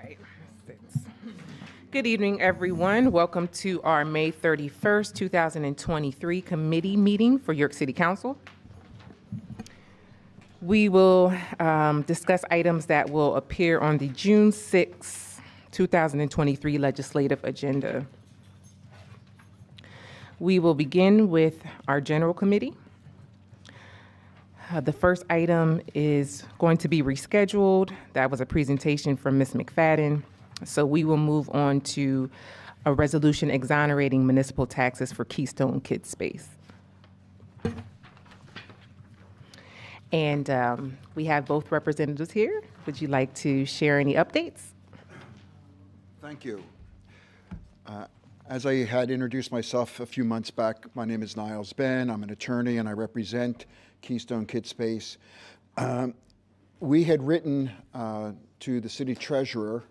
right. Good evening, everyone. Welcome to our May 31st, 2023 committee meeting for York City Council. We will discuss items that will appear on the June 6, 2023 legislative agenda. We will begin with our general committee. The first item is going to be rescheduled. That was a presentation from Ms. McFadden. So we will move on to a resolution exonerating municipal taxes for Keystone Kids Space. And we have both representatives here. Would you like to share any updates? Thank you. As I had introduced myself a few months back, my name is Niles Ben. I'm an attorney and I represent Keystone Kids Space. We had written to the city treasurer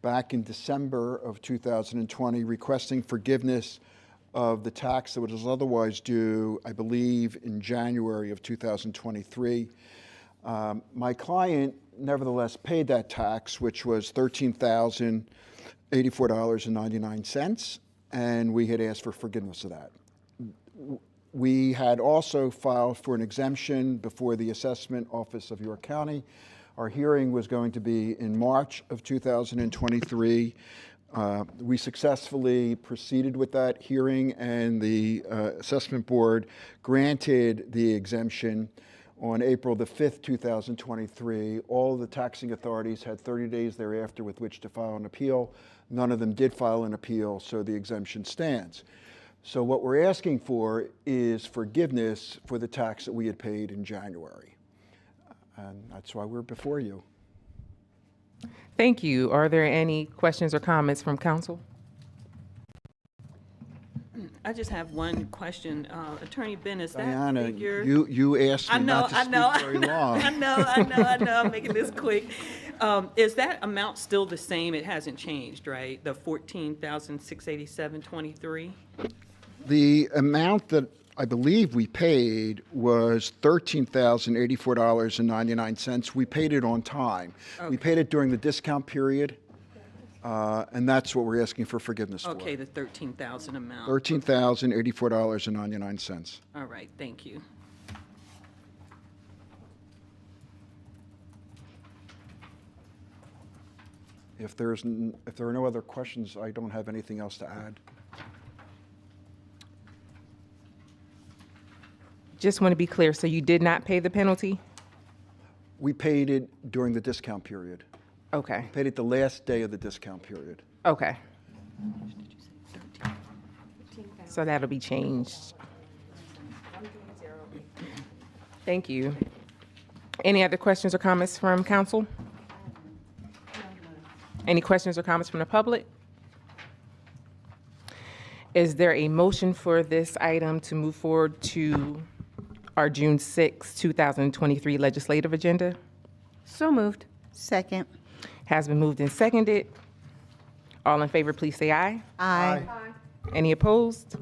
back in December of 2020 requesting forgiveness of the tax that was otherwise due, I believe, in January of 2023. My client nevertheless paid that tax, which was $13,084.99, and we had asked for forgiveness of that. We had also filed for an exemption before the Assessment Office of York County. Our hearing was going to be in March of 2023. We successfully proceeded with that hearing, and the Assessment Board granted the exemption on April the 5th, 2023. All the taxing authorities had 30 days thereafter with which to file an appeal. None of them did file an appeal, so the exemption stands. So what we're asking for is forgiveness for the tax that we had paid in January. And that's why we're before you. Thank you. Are there any questions or comments from council? I just have one question. Attorney Ben, is Diana, that figure? you asked me not to speak very long. I know, I'm making this quick. Is that amount still the same? It hasn't changed, right? The $14,687.23? The amount that I believe we paid was $13,084.99. We paid it on time. Okay. We paid it during the discount period, and that's what we're asking for forgiveness for. Okay, the $13,000 amount. $13,084.99. All right, thank you. If there are no other questions, I don't have anything else to add. Just want to be clear, so you did not pay the penalty? We paid it during the discount period. Okay. We paid it the last day of the discount period. Okay. So that'll be changed. Thank you. Any other questions or comments from council? Any questions or comments from the public? Is there a motion for this item to move forward to our June 6, 2023 legislative agenda? So moved. Second. Has been moved and seconded. All in favor, please say aye. Aye. Any opposed?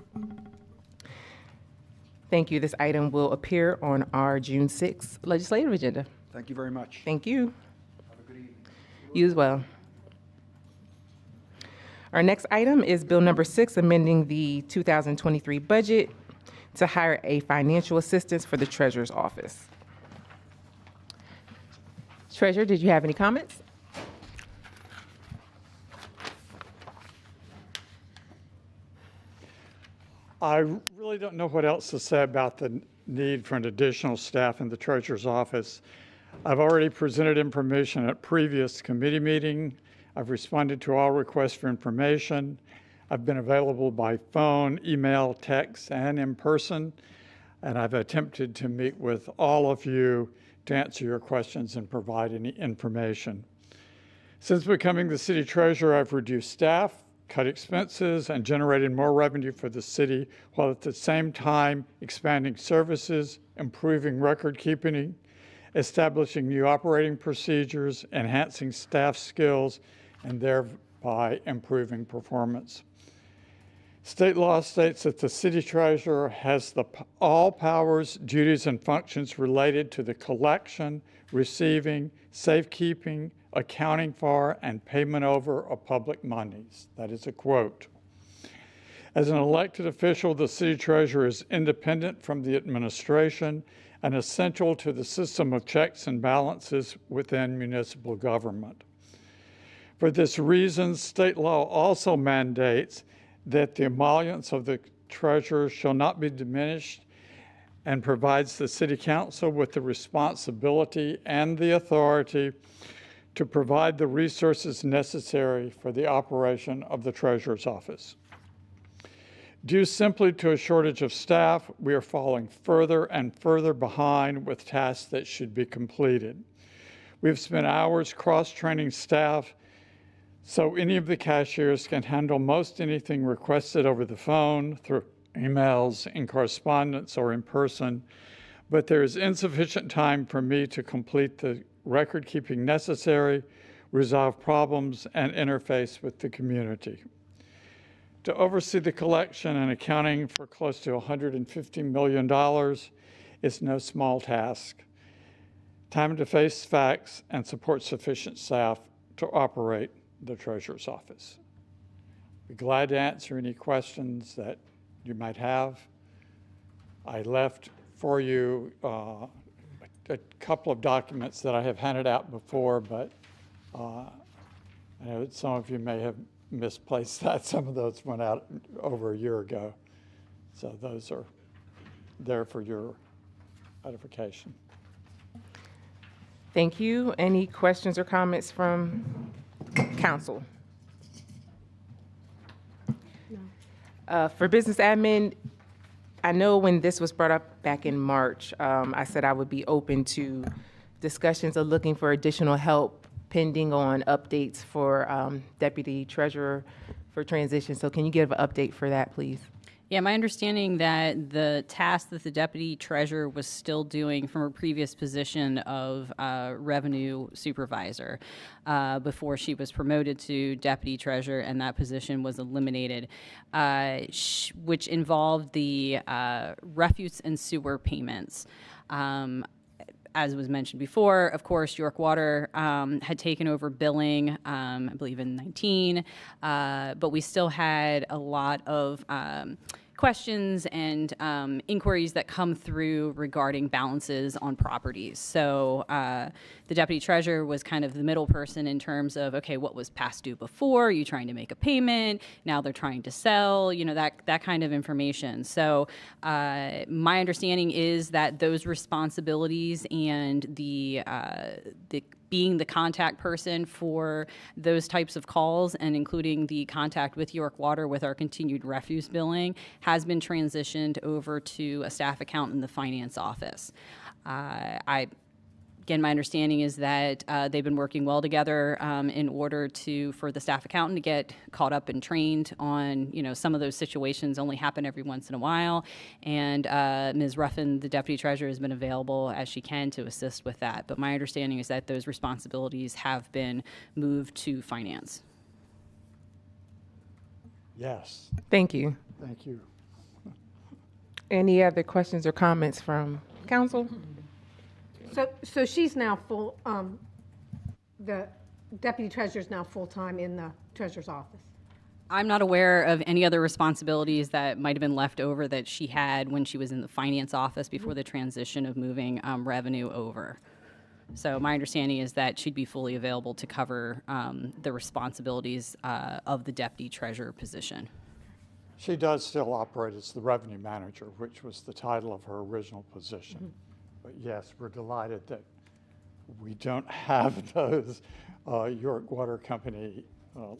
Thank you. This item will appear on our June 6 legislative agenda. Thank you very much. Thank you. Have a good evening. You as well. Our next item is Bill number 6, amending the 2023 budget to hire a financial assistant for the Treasurer's Office. Treasurer, did you have any comments? I really don't know what else to say about the need for an additional staff in the Treasurer's Office. I've already presented information at previous committee meeting. I've responded to all requests for information. I've been available by phone, email, text, and in person, and I've attempted to meet with all of you to answer your questions and provide any information. Since becoming the city treasurer, I've reduced staff, cut expenses, and generated more revenue for the city, while at the same time expanding services, improving record keeping, establishing new operating procedures, enhancing staff skills, and thereby improving performance. State law states that the city treasurer has all powers, duties, and functions related to the collection, receiving, safekeeping, accounting for, and payment over of public monies. That is a quote. As an elected official, the city treasurer is independent from the administration and essential to the system of checks and balances within municipal government. For this reason, state law also mandates that the emoluments of the treasurer shall not be diminished and provides the city council with the responsibility and the authority to provide the resources necessary for the operation of the treasurer's office. Due simply to a shortage of staff, we are falling further and further behind with tasks that should be completed. We've spent hours cross-training staff so any of the cashiers can handle most anything requested over the phone, through emails, in correspondence, or in person, but there is insufficient time for me to complete the record-keeping necessary, resolve problems, and interface with the community. To oversee the collection and accounting for close to $150 million is no small task. Time to face facts and support sufficient staff to operate the treasurer's office. Be glad to answer any questions that you might have. I left for you a couple of documents that I have handed out before, but I know that some of you may have misplaced that. Some of those went out over a year ago. So those are there for your edification. Thank you. Any questions or comments from council? For business admin, I know when this was brought up back in March, I said I would be open to discussions of looking for additional help pending on updates for deputy treasurer for transition. So can you give an update for that, please? Yeah, my understanding that the task that the deputy treasurer was still doing from her previous position of revenue supervisor before she was promoted to deputy treasurer and that position was eliminated, which involved the refuse and sewer payments. As was mentioned before, of course, York Water had taken over billing, I believe in 19, but we still had a lot of questions and inquiries that come through regarding balances on properties. So the deputy treasurer was kind of the middle person in terms of, okay, what was past due before? Are you trying to make a payment? Now they're trying to sell, you know, that kind of information. So my understanding is that those responsibilities and the being the contact person for those types of calls and including the contact with York Water with our continued refuse billing has been transitioned over to a staff accountant in the finance office. Again, my understanding is that they've been working well together in order for the staff accountant to get caught up and trained on, you know, some of those situations only happen every once in a while. And Ms. Ruffin, the deputy treasurer, has been available as she can to assist with that. But my understanding is that those responsibilities have been moved to finance. Yes. Thank you. Thank you. Any other questions or comments from council? So she's now full, the deputy treasurer's now full-time in the treasurer's office? I'm not aware of any other responsibilities that might have been left over that she had when she was in the finance office before the transition of moving revenue over. So my understanding is that she'd be fully available to cover the responsibilities of the deputy treasurer position. She does still operate as the revenue manager, which was the title of her original position. Mm-hmm. But yes, we're delighted that we don't have those York Water Company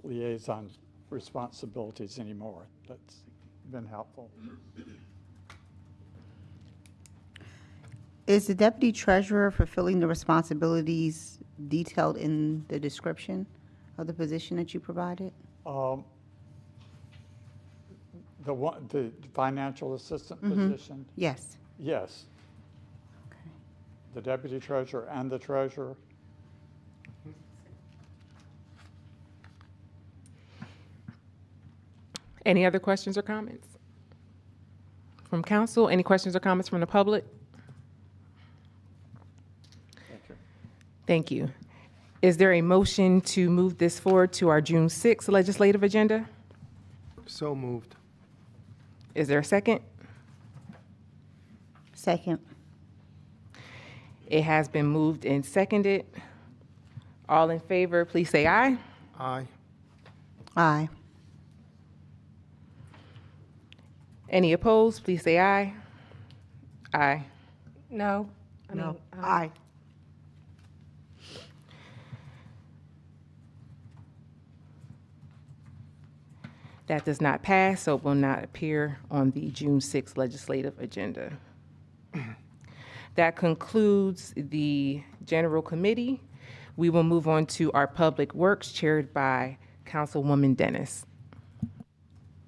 liaison responsibilities anymore. That's been helpful. Is the deputy treasurer fulfilling the responsibilities detailed in the description of the position that you provided? The financial assistant position? Yes. Yes. The deputy treasurer and the treasurer. Any other questions or comments from council? Any questions or comments from the public? Thank you. Thank you. Is there a motion to move this forward to our June 6th legislative agenda? So moved. Is there a second? Second. It has been moved and seconded. All in favor, please say aye. Aye. Aye. Any opposed, please say aye. Aye. No? No. Aye. That does not pass, so it will not appear on the June 6th legislative agenda. That concludes the general committee. We will move on to our public works chaired by Councilwoman Dennis.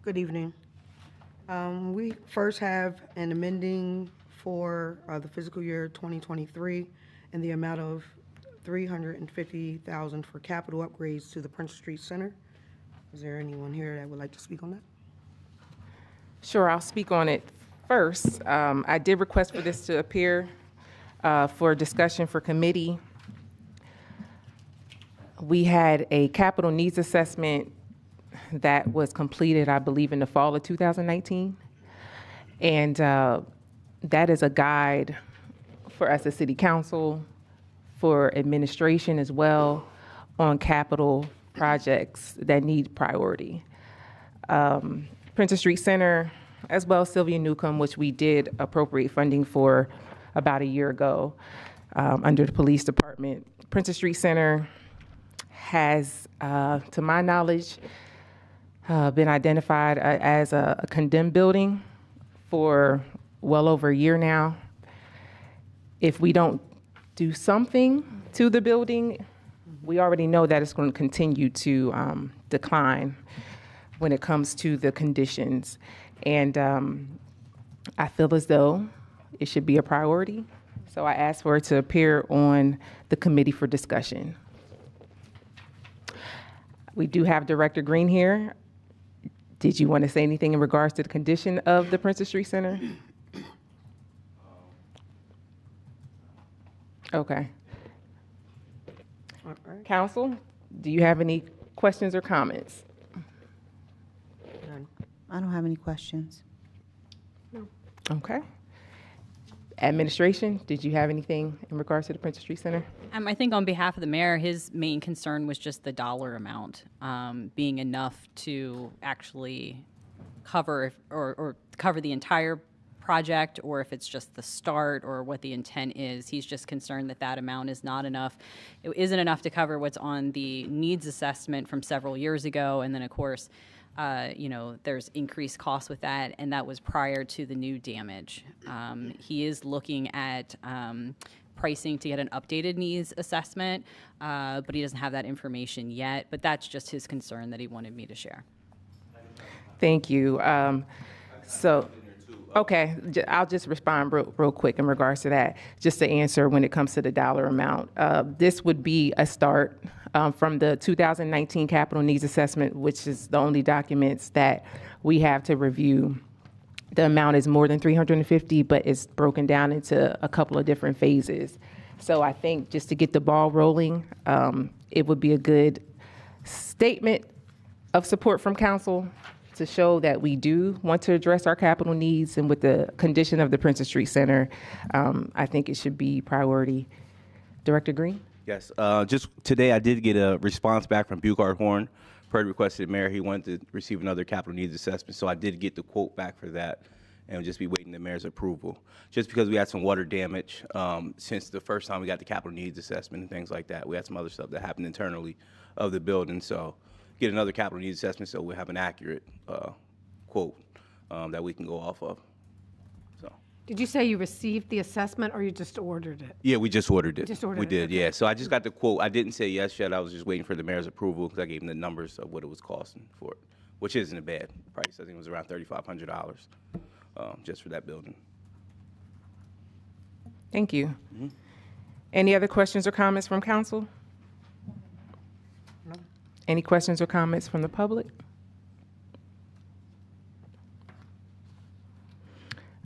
Good evening. We first have an amending for the fiscal year 2023 in the amount of $350,000 for capital upgrades to the Prince Street Center. Is there anyone here that would like to speak on that? Sure, I'll speak on it first. I did request for this to appear for discussion for committee. We had a capital needs assessment that was completed, I believe, in the fall of 2019. And that is a guide for us as city council, for administration as well, on capital projects that need priority. Princess Street Center, as well as Sylvia Newcomb, which we did appropriate funding for about a year ago under the police department. Princess Street Center has, to my knowledge, been identified as a condemned building for well over a year now. If we don't do something to the building, we already know that it's going to continue to decline when it comes to the conditions. And I feel as though it should be a priority. So I asked for it to appear on the committee for discussion. We do have Director Green here. Did you want to say anything in regards to the condition of the Princess Street Center? Okay. All right. Council, do you have any questions or comments? None. I don't have any questions. Okay. Administration, did you have anything in regards to the Princess Street Center? I think on behalf of the mayor, his main concern was just the dollar amount being enough to actually cover or cover the entire project, or if it's just the start or what the intent is. He's just concerned that that amount is not enough. It isn't enough to cover what's on the needs assessment from several years ago, and then of course, there's increased costs with that, and that was prior to the new damage. He is looking at pricing to get an updated needs assessment, but he doesn't have that information yet. But that's just his concern that he wanted me to share. Thank you. Okay, I'll just respond real quick in regards to that, just to answer when it comes to the dollar amount. This would be a start from the 2019 capital needs assessment, which is the only documents that we have to review. The amount is more than 350, but it's broken down into a couple of different phases. So I think just to get the ball rolling, it would be a good statement of support from council to show that we do want to address our capital needs, and with the condition of the Princess Street Center, I think it should be priority. Director Green? Yes, just today I did get a response back from Bugard Horn. Per request of the mayor, he wanted to receive another capital needs assessment, so I did get the quote back for that, and we'll just be waiting the mayor's approval. Just because we had some water damage since the first time we got the capital needs assessment and things like that. We had some other stuff that happened internally of the building, so get another capital needs assessment so we'll have an accurate quote that we can go off of. So. Did you say you received the assessment or you just ordered it? Yeah, we just ordered it. Just ordered we it, did, okay. yeah. So I just got the quote. I didn't say yes yet. I was just waiting for the mayor's approval because I gave him the numbers of what it was costing for it, which isn't a bad price. I think it was around $3,500 just for that building. Thank you. Any other questions or comments from council? No. Any questions or comments from the public?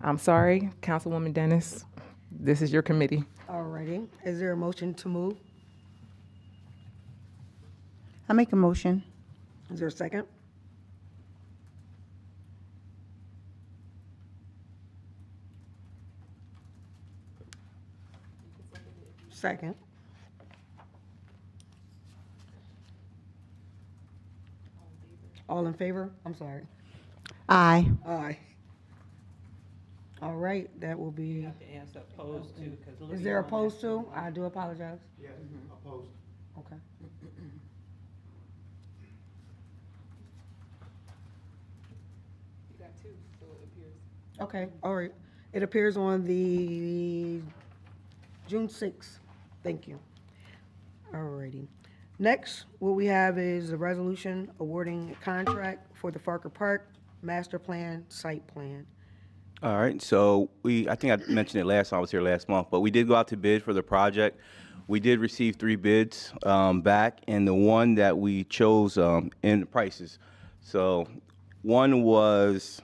I'm sorry, Councilwoman Dennis, this is your committee. All righty. Is there a motion to move? I make a motion. Is there a second? Second. All in favor? I'm sorry. Aye. Aye. All right, that will be, To answer opposed to, because. is there opposed to? I do apologize. Yes, opposed. Okay. You got two, so it appears. Okay, all right. It appears on the June 6th. Thank you. All righty. Next, what we have is a resolution awarding a contract for the Farker Park Master Plan Site Plan. All right, so I think I mentioned it last time I was here last month, but we did go out to bid for the project. We did receive 3 bids back, and the one that we chose in the prices. So one was,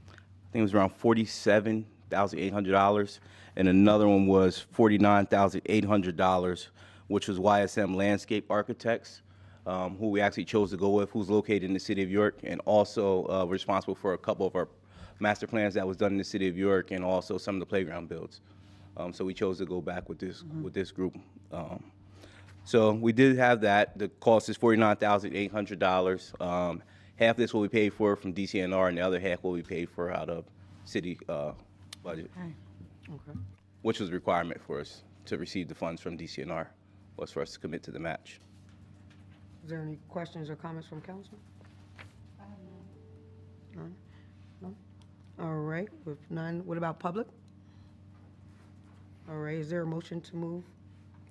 I think it was around $47,800, and another one was $49,800, which was YSM Landscape Architects, who we actually chose to go with, who's located in the city of York, and also responsible for a couple of our master plans that was done in the city of York, and also some of the playground builds. So we chose to go back with this group. So we did have that. The cost is $49,800. Half of this will be paid for from DCNR, and the other half will be paid for out of city budget, Okay. which was a requirement for us to receive the funds from DCNR, was for us to commit to the match. Is there any questions or comments from council? None? No? All right, with none, what about public? All right, is there a motion to move?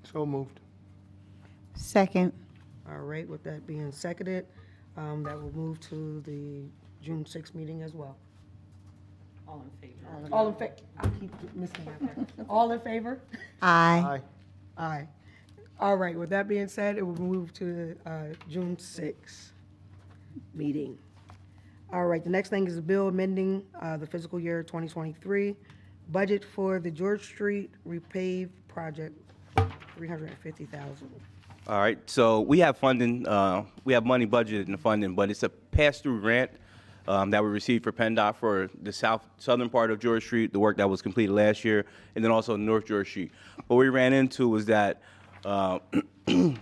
So moved. Second. All right, with that being seconded, that will move to the June 6th meeting as well. All in favor? All in favor? I keep missing that part. All in favor? Aye. Aye. Aye. All right, with that being said, it will move to the June 6th meeting. All right, the next thing is a bill amending the fiscal year 2023 budget for the George Street repave project, $350,000. All right, so we have funding, we have money budgeted in the funding, but it's a pass-through grant that we received for PennDOT for the southern part of George Street, the work that was completed last year, and then also North George Street. What we ran into was that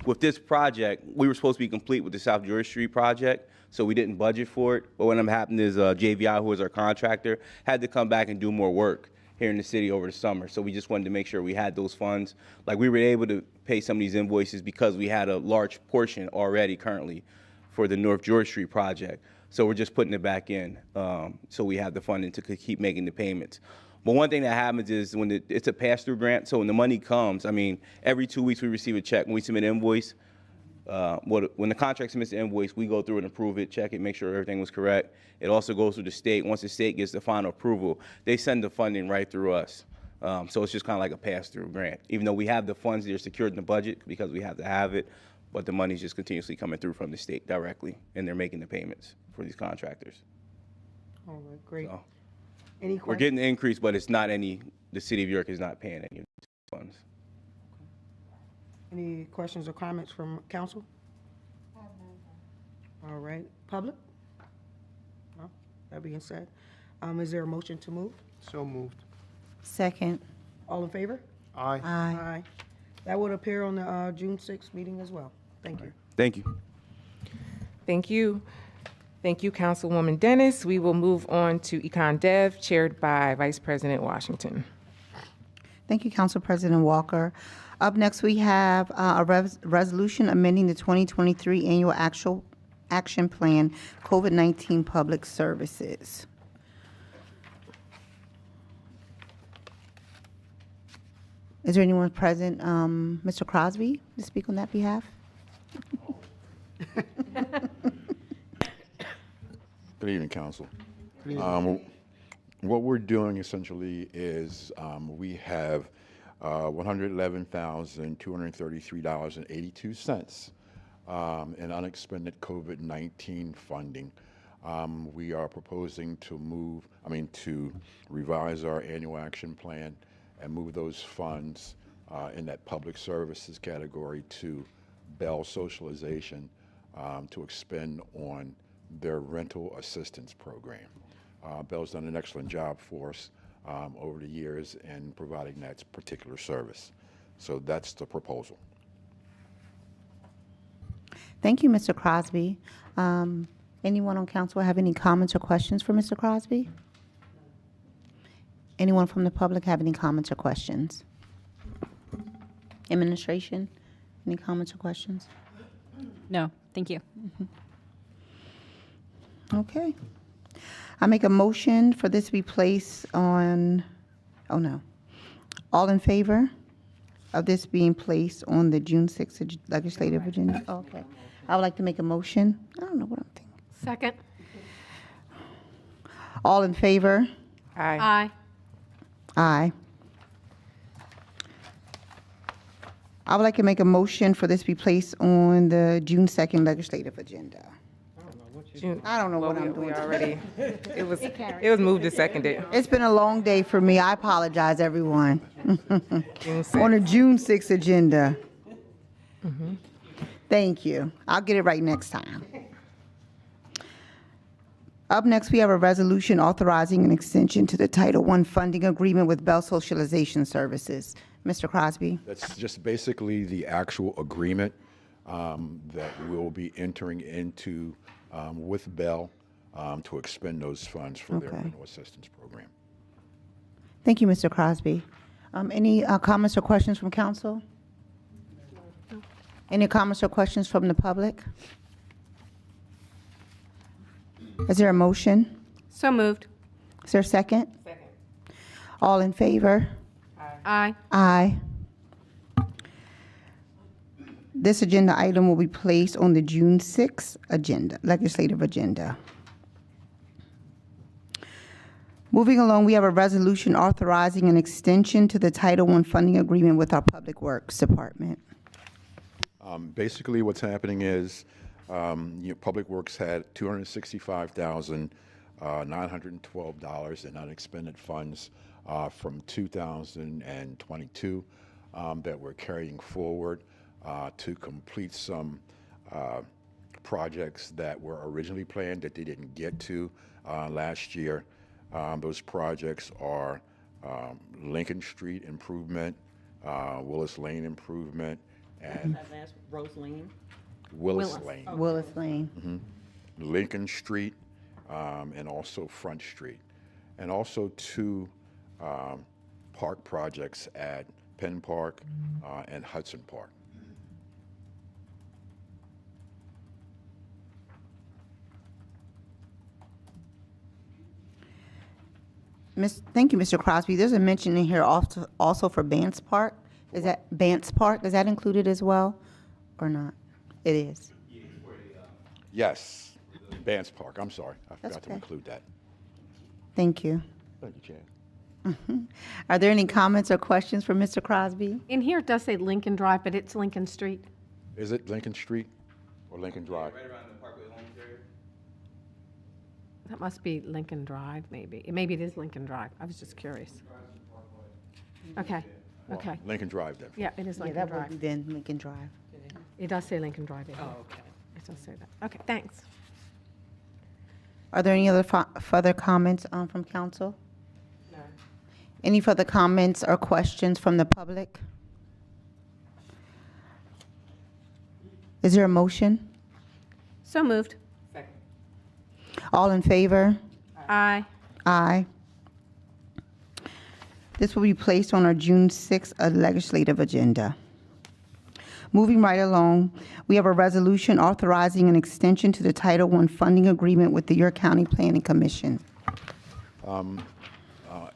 with this project, we were supposed to be complete with the South George Street project, so we didn't budget for it. But what happened is JVI, who is our contractor, had to come back and do more work here in the city over the summer. So we just wanted to make sure we had those funds. Like, we were able to pay some of these invoices because we had a large portion already currently for the North George Street project. So we're just putting it back in, so we have the funding to keep making the payments. But one thing that happens is when it's a pass-through grant, so when the money comes, I mean, every 2 weeks we receive a check. When we submit an invoice, when the contract submits the invoice, we go through and approve it, check it, make sure everything was correct. It also goes through the state. Once the state gets the final approval, they send the funding right through us. So it's just kind of like a pass-through grant. Even though we have the funds that are secured in the budget because we have to have it, but the money's just continuously coming through from the state directly, and they're making the payments for these contractors. All right, great. So Any we're questions? getting the increase, but it's not the city of York is not paying any of these funds. Any questions or comments from council? All right, public? No? That being said, is there a motion to move? So moved. Second. All in favor? Aye. Aye. That would appear on the June 6th meeting as well. Thank you. Thank you. Thank you. Thank you, Councilwoman Dennis. We will move on to Econ Dev, chaired by Vice President Washington. Thank you, Council President Walker. Up next, we have a resolution amending the 2023 Annual Action Plan, COVID-19 Public Services. Is there anyone present, Mr. Crosby, to speak on that behalf? Good evening, Council. What we're doing essentially is we have $111,233.82 in unexpended COVID-19 funding. We are proposing to revise our annual action plan and move those funds in that public services category to Bell Socialization to expend on their rental assistance program. Bell's done an excellent job for us over the years in providing that particular service. So that's the proposal. Thank you, Mr. Crosby. Anyone on council have any comments or questions for Mr. Crosby? Anyone from the public have any comments or questions? Administration, any comments or questions? No, thank you. Okay. I make a motion for this to be placed on, oh no. All in favor of this being placed on the June 6th legislative agenda? Okay. I would like to make a motion. I don't know what I'm thinking. Second. All in favor? Aye. Aye. Aye. I would like to make a motion for this to be placed on the June 2nd legislative agenda. I don't know what I'm doing. We already, it was moved and seconded. It's been a long day for me. I apologize, everyone. June On the 6th. June 6th agenda. Thank you. I'll get it right next time. Up next, we have a resolution authorizing an extension to the Title I funding agreement with Bell Socialization Services. Mr. Crosby? That's just basically the actual agreement that we'll be entering into with Bell to expend those funds for their Okay. rental assistance program. Thank you, Mr. Crosby. Any comments or questions from council? Any comments or questions from the public? Is there a motion? So moved. Is there a second? Second. All in favor? Aye. Aye. This agenda item will be placed on the June 6th agenda, legislative agenda. Moving along, we have a resolution authorizing an extension to the Title I funding agreement with our Public Works Department. Basically, what's happening is Public Works had $265,912 in unexpended funds from 2022 that we're carrying forward to complete some projects that were originally planned that they didn't get to last year. Those projects are Lincoln Street improvement, Willis Lane improvement, and That last Rose Lane. Willis Lane. Willis Lane. Lincoln Street, and also Front Street, and also two park projects at Penn Park and Hudson Park. Thank you, Mr. Crosby. There's a mention in here also for Bance Park. Is that Bance Park? Is that included as well, or not? It is. Yes, Bance Park. I'm sorry, I That's forgot to okay. include that. Thank you. Thank you, Chad. Are there any comments or questions for Mr. Crosby? In here, it does say Lincoln Drive, but it's Lincoln Street. Is it Lincoln Street or Lincoln Drive? Right around the Parkway Homes area? That must be Lincoln Drive, maybe. Maybe it is Lincoln Drive. I was just curious. Okay, Well, okay. Lincoln Drive then. Yeah, it is Yeah, Lincoln that would be Drive. then Lincoln Drive. It does say Lincoln Drive in here. Oh, okay. It does say that. Okay, thanks. Are there any other further comments from council? No. Any further comments or questions from the public? Is there a motion? So moved. All in favor? Aye. Aye. This will be placed on our June 6th legislative agenda. Moving right along, we have a resolution authorizing an extension to the Title I funding agreement with the York County Planning Commission.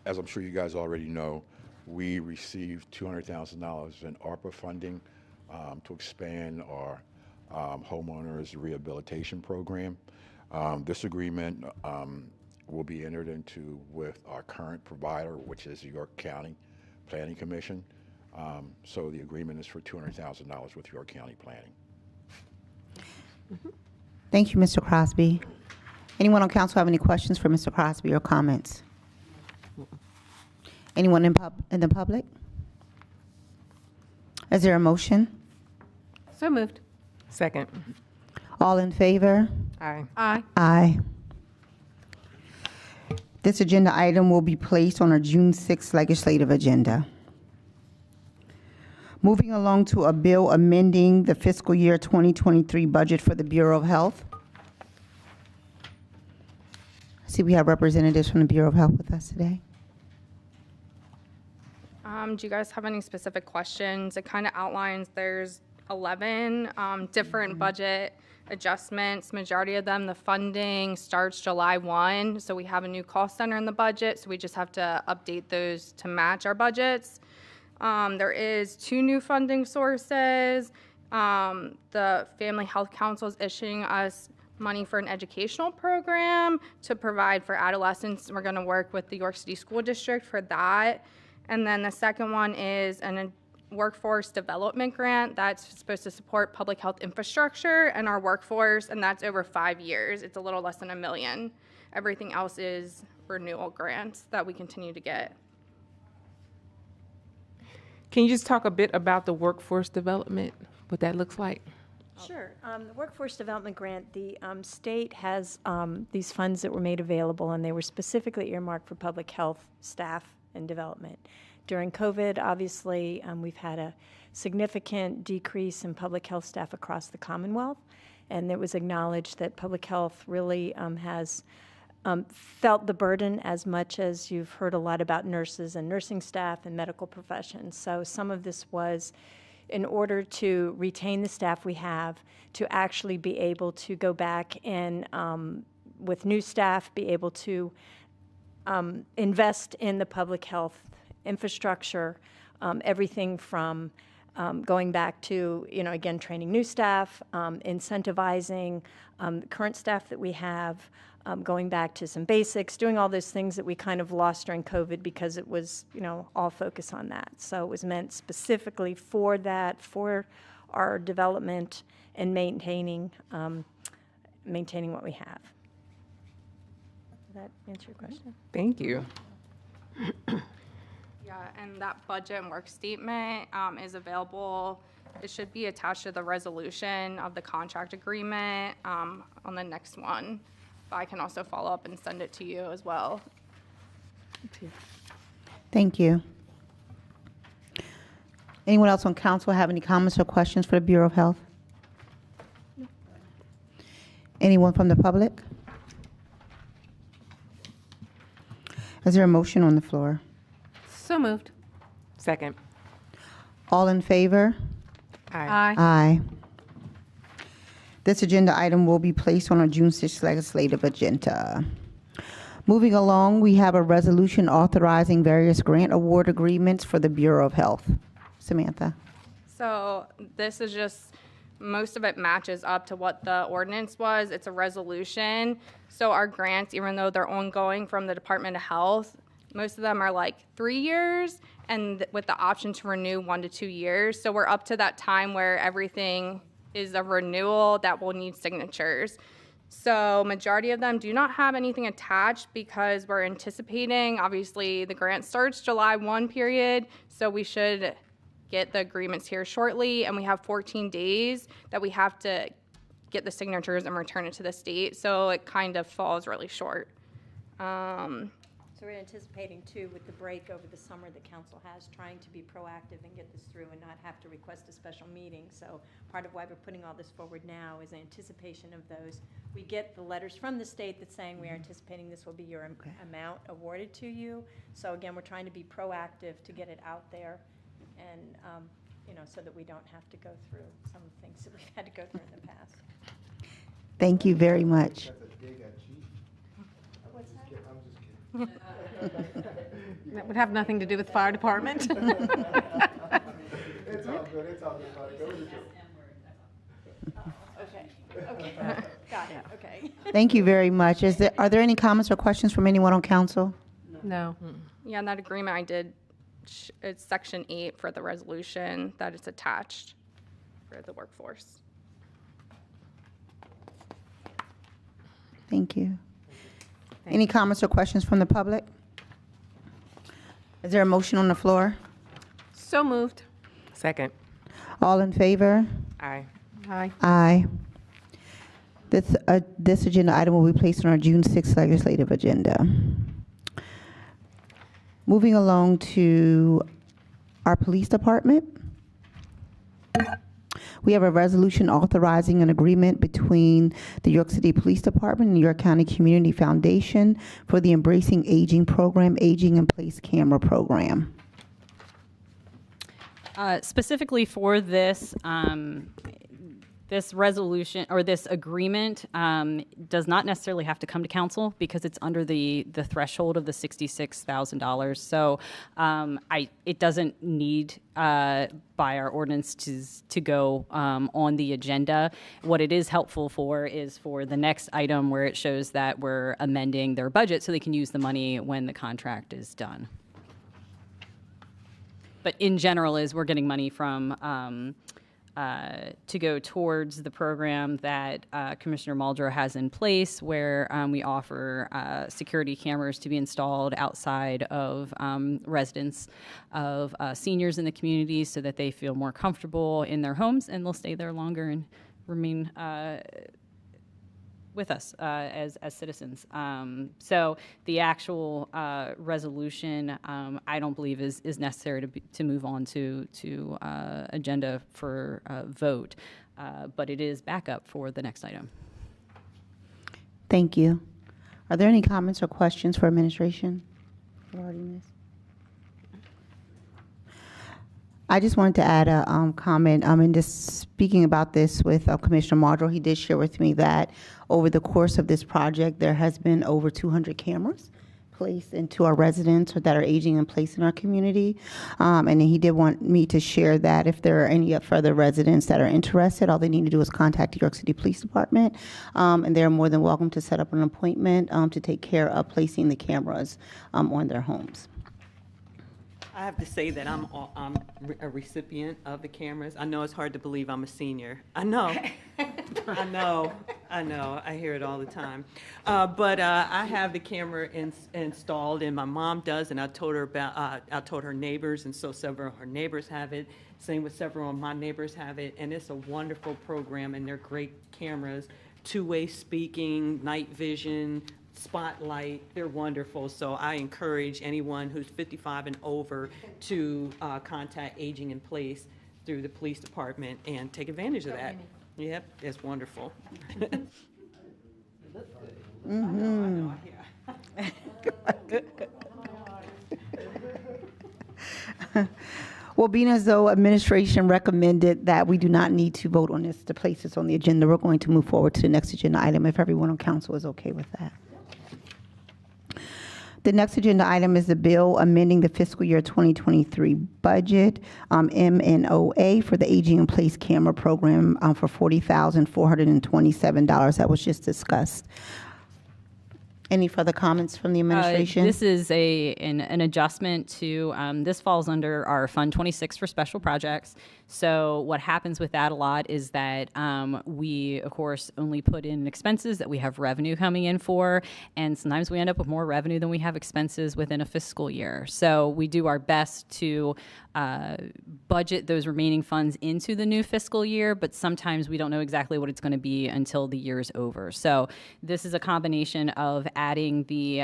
As I'm sure you guys already know, we received $200,000 in ARPA funding to expand our homeowners rehabilitation program. This agreement will be entered into with our current provider, which is the York County Planning Commission. So the agreement is for $200,000 with York County Planning. Thank you, Mr. Crosby. Anyone on council have any questions for Mr. Crosby or comments? Anyone in the public? Is there a motion? So moved. Second. All in favor? Aye. Aye. Aye. This agenda item will be placed on our June 6th legislative agenda. Moving along to a bill amending the fiscal year 2023 budget for the Bureau of Health. I see we have representatives from the Bureau of Health with us today. Do you guys have any specific questions? It kind of outlines there's 11 different budget adjustments. Majority of them, the funding starts July 1, so we have a new cost center in the budget, so we just have to update those to match our budgets. There is 2 new funding sources. The Family Health Council is issuing us money for an educational program to provide for adolescents. We're going to work with the York City School District for that. And then the second one is a workforce development grant that's supposed to support public health infrastructure and our workforce, and that's over 5 years. It's a little less than $1 million. Everything else is renewal grants that we continue to get. Can you just talk a bit about the workforce development, what that looks like? Sure. The Workforce Development Grant, the state has these funds that were made available, and they were specifically earmarked for public health staff and development. During COVID, obviously, we've had a significant decrease in public health staff across the Commonwealth, and it was acknowledged that public health really has felt the burden as much as you've heard a lot about nurses and nursing staff and medical professions. So some of this was in order to retain the staff we have, to actually be able to go back and, with new staff, be able to invest in the public health infrastructure, everything from going back to, again, training new staff, incentivizing current staff that we have, going back to some basics, doing all those things that we kind of lost during COVID because it was, all focus on that. So it was meant specifically for that, for our development and maintaining what we have. Does that answer your question? Thank you. Yeah, and that budget and work statement is available. It should be attached to the resolution of the contract agreement on the next one. But I can also follow up and send it to you as well. Thank you. Anyone else on council have any comments or questions for the Bureau of Health? Anyone from the public? Is there a motion on the floor? So moved. Second. All in favor? Aye. Aye. This agenda item will be placed on our June 6th legislative agenda. Moving along, we have a resolution authorizing various grant award agreements for the Bureau of Health. Samantha. So this is just, most of it matches up to what the ordinance was. It's a resolution. So our grants, even though they're ongoing from the Department of Health, most of them are like 3 years and with the option to renew 1 to 2 years. So we're up to that time where everything is a renewal that will need signatures. So majority of them do not have anything attached because we're anticipating, obviously the grant starts July 1 period, so we should get the agreements here shortly, and we have 14 days that we have to get the signatures and return it to the state, so it kind of falls really short. So we're anticipating, too, with the break over the summer that council has, trying to be proactive and get this through and not have to request a special meeting. So part of why we're putting all this forward now is anticipation of those. We get the letters from the state that's saying we are anticipating this will be your amount awarded to you. So again, we're trying to be proactive to get it out there and, so that we don't have to go through some of the things that we've had to go through in the past. Thank you very much. What's that? That would have nothing to do with fire department. It's all good, it's all good. Okay, got it, okay. Thank you very much. Are there any comments or questions from anyone on council? No. Yeah, and that agreement I did, it's section 8 for the resolution that is attached for the workforce. Thank you. Any comments or questions from the public? Is there a motion on the floor? So moved. Second. All in favor? Aye. Aye. Aye. This agenda item will be placed on our June 6th legislative agenda. Moving along to our police department. We have a resolution authorizing an agreement between the York City Police Department and New York County Community Foundation for the Embracing Aging Program, Aging in Place Camera Program. Specifically for this, this resolution or this agreement does not necessarily have to come to council because it's under the threshold of the $66,000. So it doesn't need by our ordinance to go on the agenda. What it is helpful for is for the next item where it shows that we're amending their budget so they can use the money when the contract is done. But in general, is we're getting money from to go towards the program that Commissioner Muldrow has in place, where we offer security cameras to be installed outside of residents of seniors in the community so that they feel more comfortable in their homes and they'll stay there longer and remain with us as citizens. So the actual resolution, I don't believe is necessary to move on to agenda for vote, but it is backup for the next item. Thank you. Are there any comments or questions for administration? I just wanted to add a comment. In just speaking about this with Commissioner Muldrow, he did share with me that over the course of this project, there has been over 200 cameras placed into our residents that are aging in place in our community. And he did want me to share that if there are any further residents that are interested, all they need to do is contact the York City Police Department, and they're more than welcome to set up an appointment to take care of placing the cameras on their homes. I have to say that I'm a recipient of the cameras. I know it's hard to believe I'm a senior. I know. I know. I hear it all the time. But I have the camera installed, and my mom does, and I told her her neighbors, and so several of her neighbors have it. Same with several of my neighbors have it, and it's a wonderful program, and they're great cameras. Two-way speaking, night vision, spotlight, they're wonderful. So I encourage anyone who's 55 and over to contact Aging in Place through the police department and take advantage of that. Yep, it's wonderful. Mm-hmm. Well, being as though administration recommended that we do not need to vote on this to place this on the agenda, we're going to move forward to the next agenda item if everyone on council is okay with that. The next agenda item is the bill amending the fiscal year 2023 budget, MNOA, for the Aging in Place Camera Program for $40,427 that was just discussed. Any further comments from the administration? This is an adjustment to, this falls under our Fund 26 for special projects. So what happens with that a lot is that we, of course, only put in expenses that we have revenue coming in for, and sometimes we end up with more revenue than we have expenses within a fiscal year. So we do our best to budget those remaining funds into the new fiscal year, but sometimes we don't know exactly what it's going to be until the year is over. So this is a combination of adding the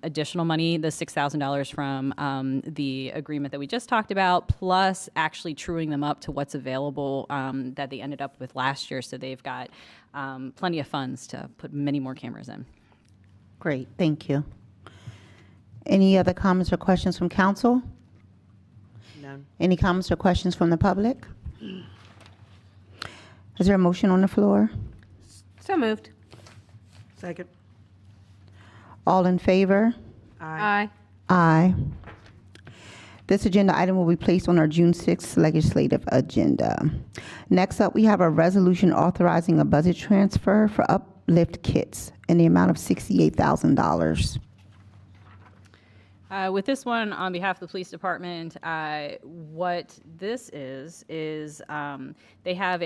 additional money, the $6,000 from the agreement that we just talked about, plus actually truing them up to what's available that they ended up with last year. So they've got plenty of funds to put many more cameras in. Great, thank you. Any other comments or questions from council? None. Any comments or questions from the public? Is there a motion on the floor? So moved. Second. All in favor? Aye. Aye. This agenda item will be placed on our June 6th legislative agenda. Next up, we have a resolution authorizing a budget transfer for uplift kits in the amount of $68,000. With this one, on behalf of the police department, what this is they have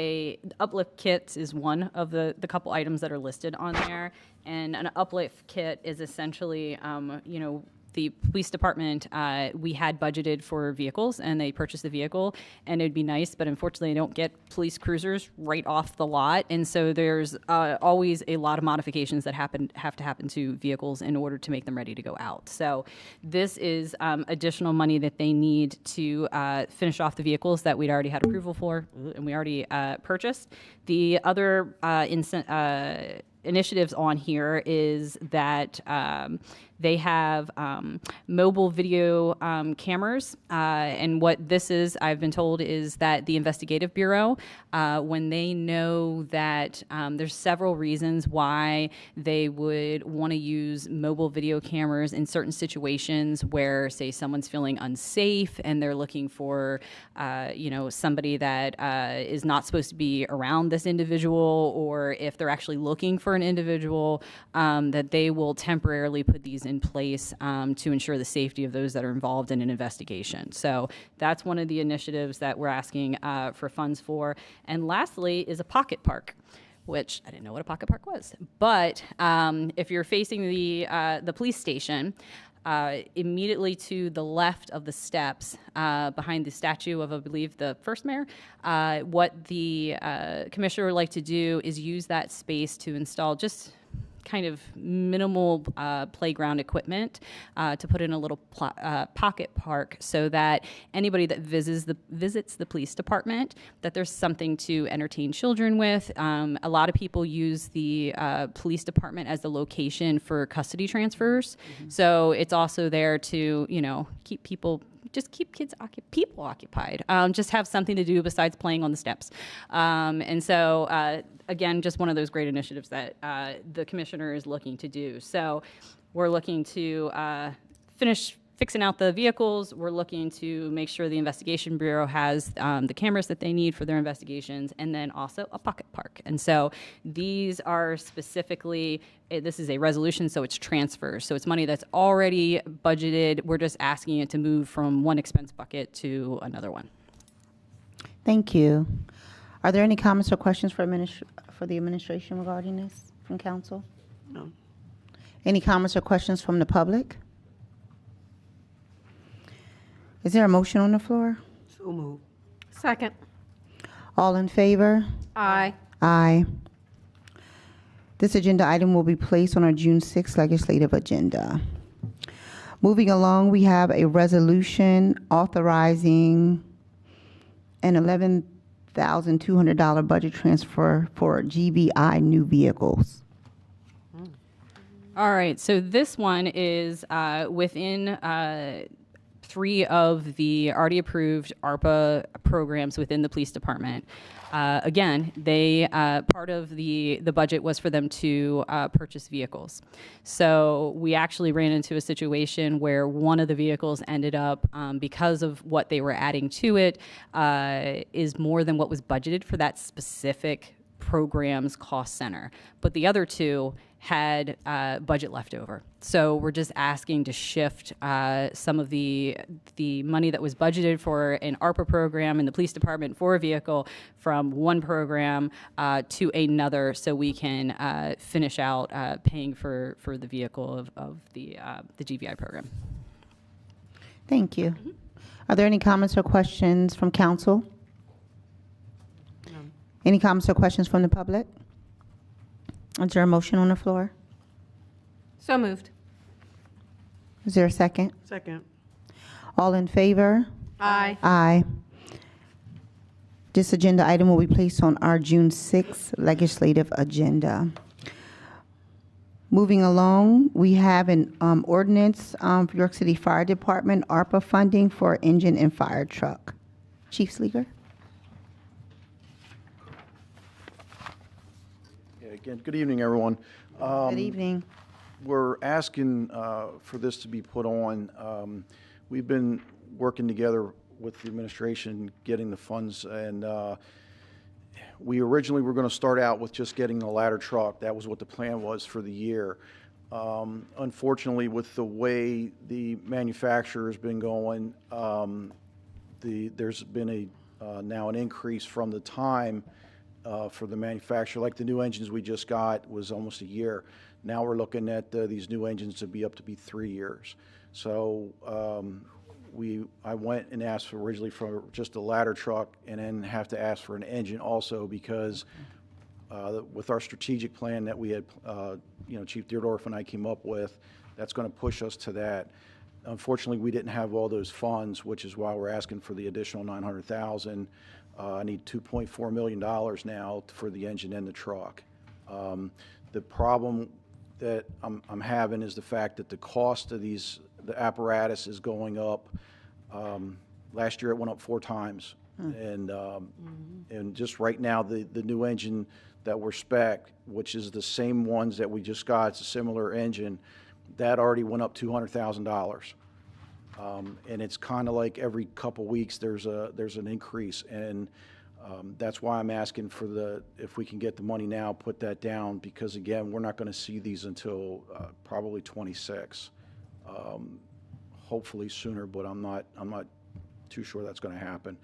uplift kits is one of the couple items that are listed on there, and an uplift kit is essentially, the police department, we had budgeted for vehicles, and they purchased the vehicle, and it'd be nice, but unfortunately, they don't get police cruisers right off the lot, and so there's always a lot of modifications that have to happen to vehicles in order to make them ready to go out. So this is additional money that they need to finish off the vehicles that we'd already had approval for, and we already purchased. The other initiatives on here is that they have mobile video cameras, and what this is, I've been told, is that the investigative bureau, when they know that there's several reasons why they would want to use mobile video cameras in certain situations where, say, someone's feeling unsafe and they're looking for, somebody that is not supposed to be around this individual, or if they're actually looking for an individual, that they will temporarily put these in place to ensure the safety of those that are involved in an investigation. So that's one of the initiatives that we're asking for funds for. And lastly is a pocket park, which I didn't know what a pocket park was. But if you're facing the police station, immediately to the left of the steps, behind the statue of, I believe, the first mayor, what the commissioner would like to do is use that space to install just kind of minimal playground equipment to put in a little pocket park, so that anybody that visits the police department, that there's something to entertain children with. A lot of people use the police department as the location for custody transfers, so it's also there to keep people. Just keep people occupied. Just have something to do besides playing on the steps. And so, again, just one of those great initiatives that the commissioner is looking to do. So we're looking to finish fixing out the vehicles. We're looking to make sure the investigation bureau has the cameras that they need for their investigations, and then also a pocket park. And so these are specifically, this is a resolution, so it's transfers. So it's money that's already budgeted. We're just asking it to move from one expense bucket to another one. Thank you. Are there any comments or questions for the administration regarding this from council? No. Any comments or questions from the public? Is there a motion on the floor? So moved. Second. All in favor? Aye. Aye. This agenda item will be placed on our June 6th legislative agenda. Moving along, we have a resolution authorizing an $11,200 budget transfer for GVI new vehicles. All right, so this one is within 3 of the already approved ARPA programs within the police department. Again, they part of the budget was for them to purchase vehicles. So we actually ran into a situation where one of the vehicles ended up, because of what they were adding to it, is more than what was budgeted for that specific program's cost center. But the other 2 had budget left over. So we're just asking to shift some of the money that was budgeted for an ARPA program in the police department for a vehicle from one program to another, so we can finish out paying for the vehicle of the GVI program. Thank you. Are there any comments or questions from council? No. Any comments or questions from the public? Is there a motion on the floor? So moved. Is there a second? Second. All in favor? Aye. Aye. This agenda item will be placed on our June 6th legislative agenda. Moving along, we have an ordinance for York City Fire Department, ARPA funding for engine and fire truck. Chief Sleeger? Again, good evening, everyone. Good evening. We're asking for this to be put on. We've been working together with the administration, getting the funds, and we originally were going to start out with just getting the ladder truck. That was what the plan was for the year. Unfortunately, with the way the manufacturer has been going, there's been now an increase from the time for the manufacturer. Like the new engines we just got was almost a year. Now we're looking at these new engines to be 3 years. So I went and asked for originally for just a ladder truck, and then have to ask for an engine also because with our strategic plan that we had, Chief Deardorff and I came up with, that's going to push us to that. Unfortunately, we didn't have all those funds, which is why we're asking for the additional $900,000. I need $2.4 million now for the engine and the truck. The problem that I'm having is the fact that the cost of the apparatus is going up. Last year it went up 4 times. And just right now, the new engine that we're spec, which is the same ones that we just got, it's a similar engine, that already went up $200,000. And it's kind of like every couple weeks there's an increase, and that's why I'm asking for if we can get the money now, put that down, because again, we're not going to see these until probably 26. Hopefully sooner, but I'm not too sure that's going to happen.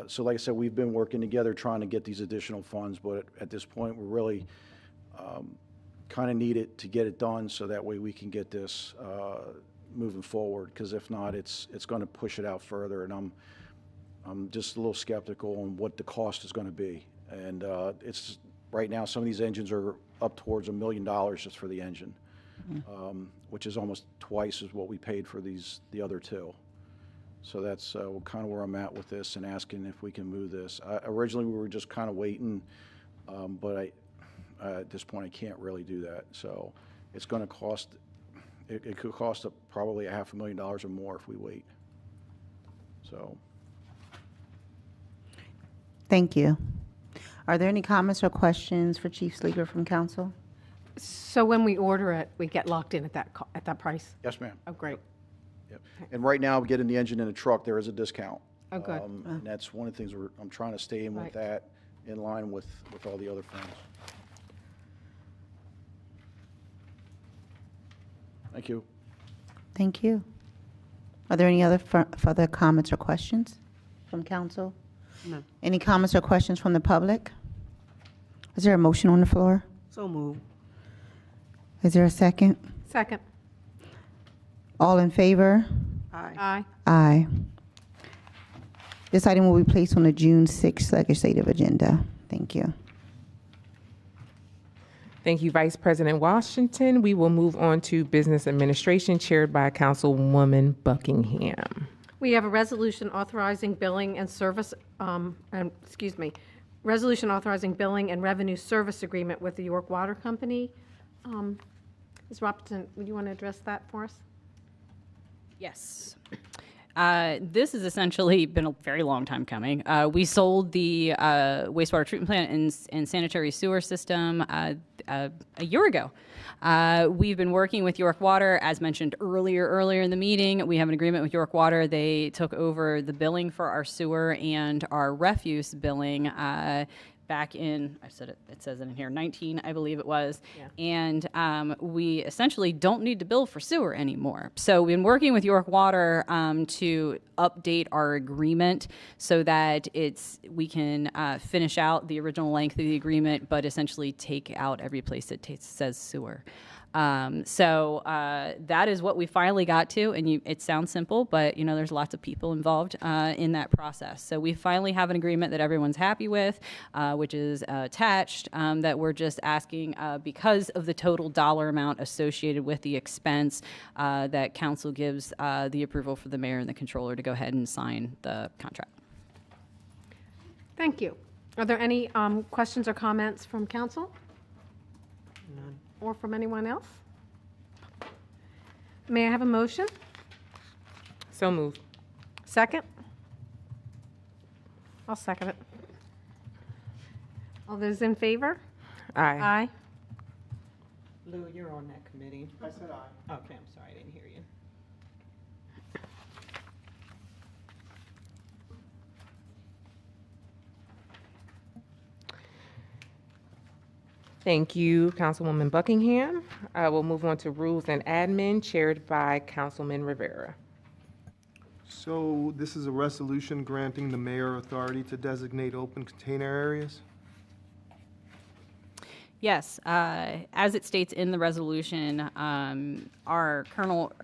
So like I said, we've been working together trying to get these additional funds, but at this point we're really kind of need it to get it done, so that way we can get this moving forward, because if not, it's going to push it out further, and I'm just a little skeptical on what the cost is going to be. And it's right now, some of these engines are up towards $1 million just for the engine, which is almost twice as what we paid for the other 2. So that's kind of where I'm at with this, and asking if we can move this. Originally, we were just kind of waiting, but at this point, I can't really do that. So it's going to cost. It could cost probably $500,000 or more if we wait. So. Thank you. Are there any comments or questions for Chief Sleeper from council? So when we order it, we get locked in at that price? Yes, ma'am. Oh, great. Yep. And right now, getting the engine in a truck, there is a discount. Oh, good. And that's one of the things I'm trying to stay in with that, in line with all the other funds. Thank you. Thank you. Are there any other further comments or questions from council? No. Any comments or questions from the public? Is there a motion on the floor? So moved. Is there a second? Second. All in favor? Aye. Aye. This item will be placed on the June 6th legislative agenda. Thank you. Thank you, Vice President Washington. We will move on to Business Administration, chaired by Councilwoman Buckingham. We have a resolution authorizing billing and resolution authorizing billing and revenue service agreement with the York Water Company. Ms. Robinson, would you want to address that for us? Yes. This has essentially been a very long time coming. We sold the wastewater treatment plant and sanitary sewer system a year ago. We've been working with York Water, as mentioned earlier in the meeting. We have an agreement with York Water. They took over the billing for our sewer and our refuse billing back in, it says it in here, 19, I believe it was. Yeah. And we essentially don't need to bill for sewer anymore. So we've been working with York Water to update our agreement so that we can finish out the original length of the agreement, but essentially take out every place that says sewer. So that is what we finally got to, and it sounds simple, but there's lots of people involved in that process. So we finally have an agreement that everyone's happy with, which is attached, that we're just asking, because of the total dollar amount associated with the expense, that council gives the approval for the mayor and the controller to go ahead and sign the contract. Thank you. Are there any questions or comments from council? None. Or from anyone else? May I have a motion? So moved. Second? I'll second it. All those in favor? Aye. Aye. Lou, you're on that committee. I said aye. Okay, I'm sorry, I didn't hear you. Thank you, Councilwoman Buckingham. We'll move on to Rules and Admin, chaired by Councilman Rivera. So this is a resolution granting the mayor authority to designate open container areas. Yes, as it states in the resolution, our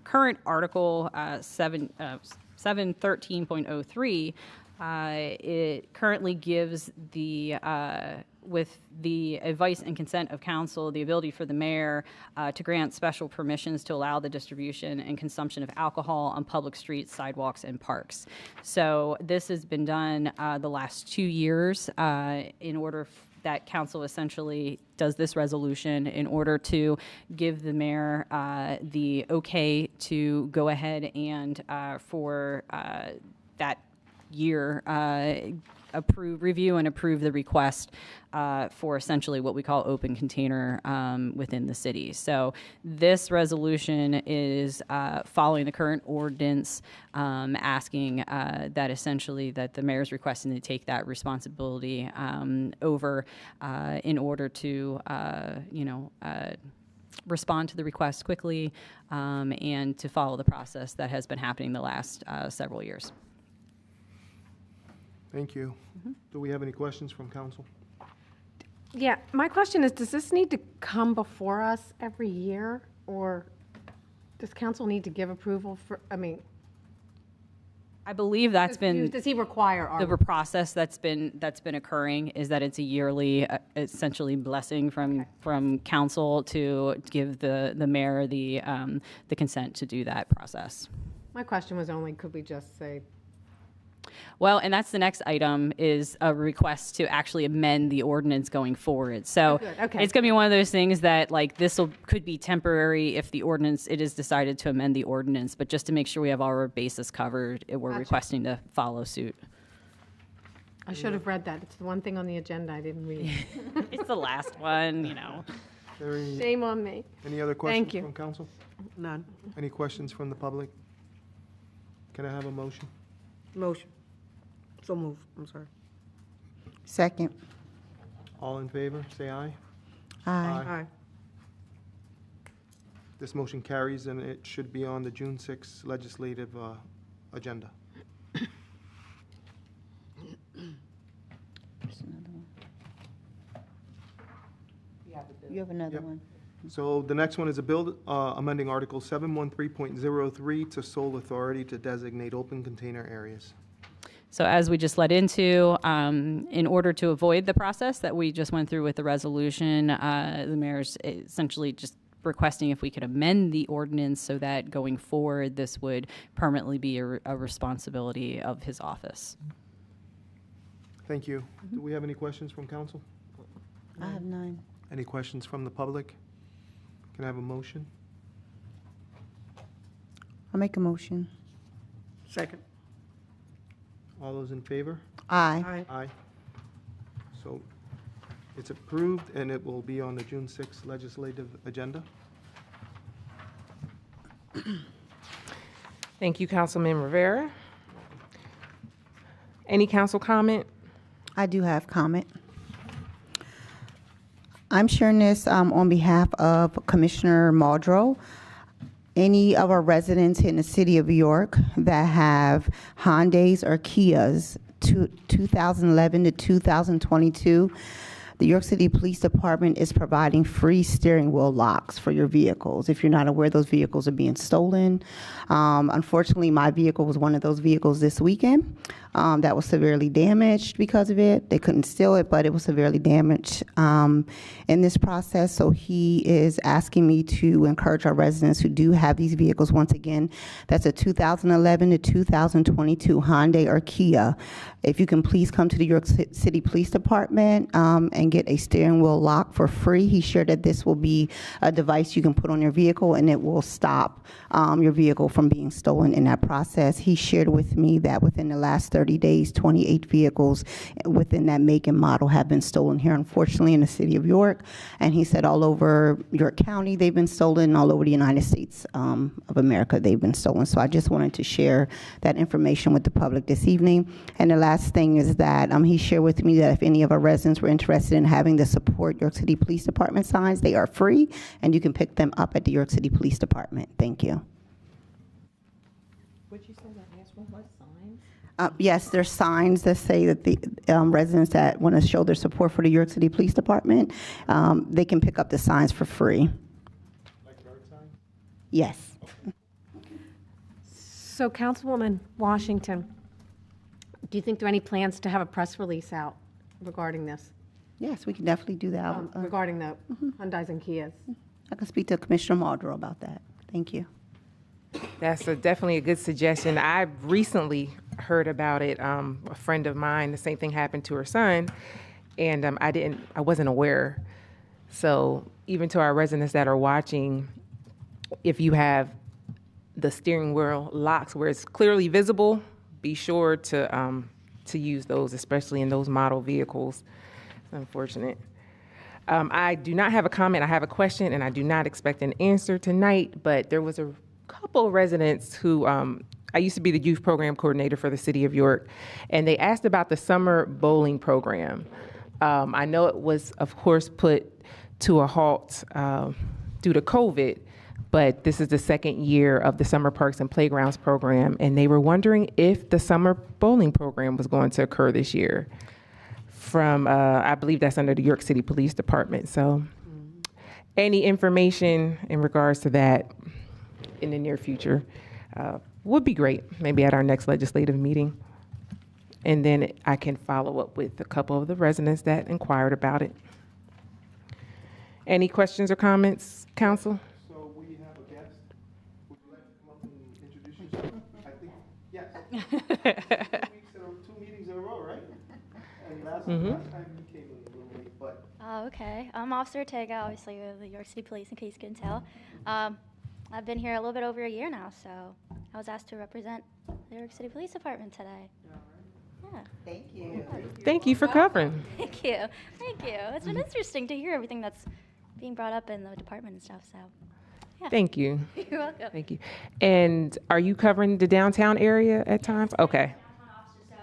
current Article 713.03, it currently gives with the advice and consent of council, the ability for the mayor to grant special permissions to allow the distribution and consumption of alcohol on public streets, sidewalks, and parks. So this has been done the last 2 years in order that council essentially does this resolution in order to give the mayor the okay to go ahead and for that year review and approve the request for essentially what we call open container within the city. So this resolution is following the current ordinance, asking that essentially that the mayor's requesting to take that responsibility over in order to, respond to the request quickly and to follow the process that has been happening the last several years. Thank you. Do we have any questions from council? Yeah, my question is, does this need to come before us every year, or does council need to give approval for, I believe that's been does he require our? the process that's been occurring is that it's a yearly essentially blessing from council to give the mayor the consent to do that process. My question was only, could we just say, Well, and that's the next item is a request to actually amend the ordinance going forward. So okay. It's going to be one of those things that like could be temporary if the ordinance, it is decided to amend the ordinance, but just to make sure we have all our bases covered, we're requesting to follow suit. I should have read that. It's the one thing on the agenda I didn't read. It's the last one, Shame on me. Any other questions Thank you. from council? None. Any questions from the public? Can I have a motion? Motion. So move. I'm sorry. Second. All in favor, say aye. Aye. Aye. This motion carries, and it should be on the June 6th legislative agenda. You have another Yep. one. So the next one is a bill amending Article 713.03 to sole authority to designate open container areas. So as we just led into, in order to avoid the process that we just went through with the resolution, the mayor's essentially just requesting if we could amend the ordinance so that going forward, this would permanently be a responsibility of his office. Thank you. Do we have any questions from council? I have none. Any questions from the public? Can I have a motion? I'll make a motion. Second. All those in favor? Aye. Aye. Aye. So it's approved, and it will be on the June 6th legislative agenda. Thank you, Councilman Rivera. Any council comment? I do have comment. I'm sharing this on behalf of Commissioner Muldrow. Any of our residents in the city of York that have Hyundais or Kias, 2011 to 2022, the York City Police Department is providing free steering wheel locks for your vehicles. If you're not aware, those vehicles are being stolen. Unfortunately, my vehicle was one of those vehicles this weekend that was severely damaged because of it. They couldn't steal it, but it was severely damaged in this process. So he is asking me to encourage our residents who do have these vehicles. Once again, that's a 2011 to 2022 Hyundai or Kia. If you can please come to the York City Police Department and get a steering wheel lock for free. He shared that this will be a device you can put on your vehicle and it will stop your vehicle from being stolen in that process. He shared with me that within the last 30 days, 28 vehicles within that make and model have been stolen here, unfortunately, in the city of York. And he said all over York County they've been stolen, all over the United States of America they've been stolen. So I just wanted to share that information with the public this evening. And the last thing is that he shared with me that if any of our residents were interested in having the Support York City Police Department signs, they are free, and you can pick them up at the York City Police Department. Thank you. What'd you say that last one was, signs? Yes, there's signs that say that the residents that want to show their support for the York City Police Department, they can pick up the signs for free. Like road signs? Yes. So Councilwoman Washington, do you think there are any plans to have a press release out regarding this? Yes, we can definitely do that. Regarding the Hyundais and Kias? I can speak to Commissioner Muldrow about that. Thank you. That's definitely a good suggestion. I recently heard about it. A friend of mine, the same thing happened to her son, and I wasn't aware. So even to our residents that are watching, if you have the steering wheel locks where it's clearly visible, be sure to use those, especially in those model vehicles. It's unfortunate. I do not have a comment. I have a question, and I do not expect an answer tonight, but there was a couple of residents who, I used to be the youth program coordinator for the city of York, and they asked about the summer bowling program. I know it was, of course, put to a halt due to COVID, but this is the second year of the Summer Parks and Playgrounds program, and they were wondering if the summer bowling program was going to occur this year from, I believe that's under the York City Police Department. So any information in regards to that in the near future would be great, maybe at our next legislative meeting. And then I can follow up with a couple of the residents that inquired about it. Any questions or comments, council? So we have a guest. Would you like to come up and introduce yourself? I think, yes. 2 meetings in a row, right? And last time you came in a little late, but. Oh, okay. I'm Officer Tega, obviously with the York City Police, in case you can tell. I've been here a little bit over a year now, so I was asked to represent the York City Police Department today. Yeah. Thank you. Thank you for covering. Thank you. Thank you. It's been interesting to hear everything that's being brought up in the department and stuff, so. Yeah. Thank you. You're welcome. Thank you. And are you covering the downtown area at times? Okay. Downtown officer, so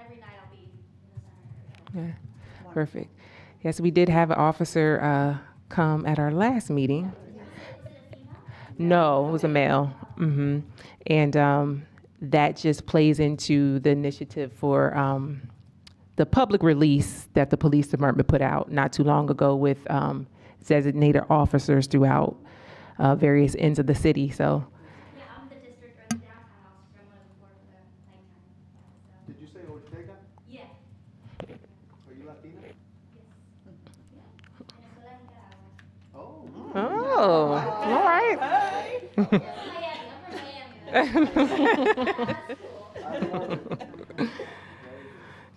every night I'll be in the center area. Yeah. Perfect. Yes, we did have an officer come at our last meeting. No, it was a male. And that just plays into the initiative for the public release that the police department put out not too long ago with designated officers throughout various ends of the city. So. Yeah, I'm the district or the downtown officer. I'm one of the 4 for the nighttime. Did you say Ortega? Yeah. Are you Latina? Oh. Oh, all right.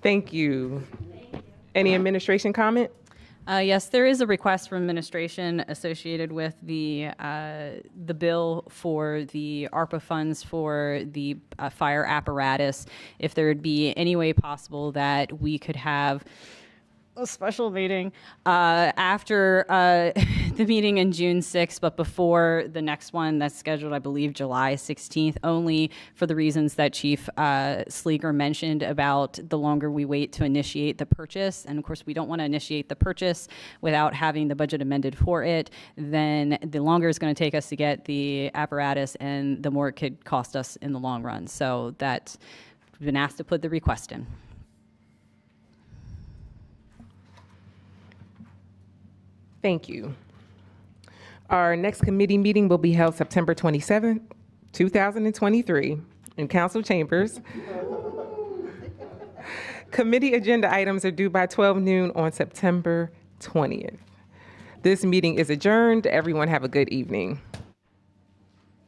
Thank you. Any administration comment? Yes, there is a request from administration associated with the bill for the ARPA funds for the fire apparatus. If there would be any way possible that we could have a special meeting after the meeting in June 6th, but before the next one that's scheduled, I believe, July 16th, only for the reasons that Chief Sleeger mentioned about the longer we wait to initiate the purchase. And of course, we don't want to initiate the purchase without having the budget amended for it. Then the longer it's going to take us to get the apparatus and the more it could cost us in the long run. So that we've been asked to put the request in. Thank you. Our next committee meeting will be held September 27th, 2023 in council chambers. Committee agenda items are due by 12 noon on September 20th. This meeting is adjourned. Everyone have a good evening.